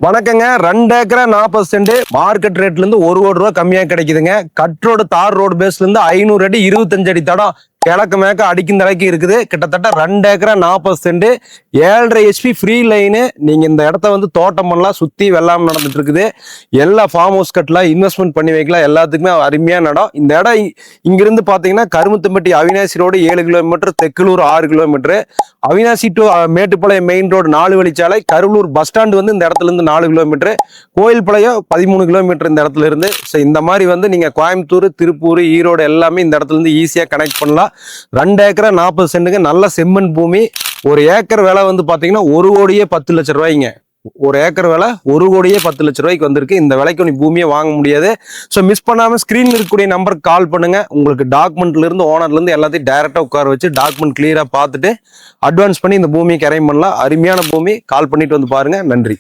வணக்கங்க. 2 ஏக்கரா 40 send market ரேட்ல இருந்து 1 கோடி ரூபாய் கம்மியா கிடைக்குதுங்க. கட் ரோடு தார் ரோடு பேஸ்ல இருந்து 500 அடி 25 அடி தடம் கிழக்கு மேக்க அடிக்கும் தலைக்கு இருக்குது. கிட்டத்தட்ட 2 ஏக்கரா 40 சென்ட் 7.5 HP ஃப்ரீ லைனு. நீங்க இந்த இடத்த வந்து தோட்டம் பண்ணலாம், சுத்தி வெள்ளாம நடந்துட்டு இருக்குது. எல்லா ஃபார்ம் ஹவுஸ் கட்டலாம், இன்வெஸ்ட்மெண்ட் பண்ணி வைக்கலாம், எல்லாத்துக்குமே அருமையான இடம். இந்த இடம் இங்கிருந்து பாத்தீங்கன்னா Karumathampatti Avinashi road 7 kilometre, Thekkalur 6 kilometre, Avinashi to Mettupalayam main road 4 வழிச்சாலை, கருவலூர் பஸ் ஸ்டாண்ட் வந்து இந்த இடத்துல இருந்து 4 கிலோமீட்டர், கோயில்பாளையம் 13 கிலோமீட்டர் இந்த இடத்துல இருந்து. இந்த மாதிரி வந்து நீங்க கோயம்புத்தூர், திருப்பூர், ஈரோடு எல்லாமே இந்த இடத்துல இருந்து ஈஸியா கனெக்ட் பண்ணலாம். 2 ஏக்கரா 40 சென்ட்டுங்க, நல்ல செம்மண் பூமி. ஒரு ஏக்கர் விலை வந்து பாத்தீங்கன்னா 1 கோடியே 10 லட்சம் ரூபாய்ங்க. ஒரு ஏக்கர் விலை 1 கோடியே 10 லட்சம் ரூபாய்க்கு வந்திருக்கு. இந்த விலைக்கு நீ பூமியை வாங்க முடியாது. ஸோ மிஸ் பண்ணாம ஸ்கிரீன்ல இருக்கக்கூடிய நம்பருக்கு கால் பண்ணுங்க. உங்களுக்கு டாக்குமெண்ட்ல இருந்து ஓனர்ல இருந்து எல்லாத்தையும் டைரக்டா உட்கார வச்சு டாக்குமெண்ட் கிளியரா பார்த்துட்டு அட்வான்ஸ் பண்ணி இந்த பூமியை கரையும் பண்ணலாம். அருமையான பூமி. கால் பண்ணிட்டு வந்து பாருங்க. நன்றி.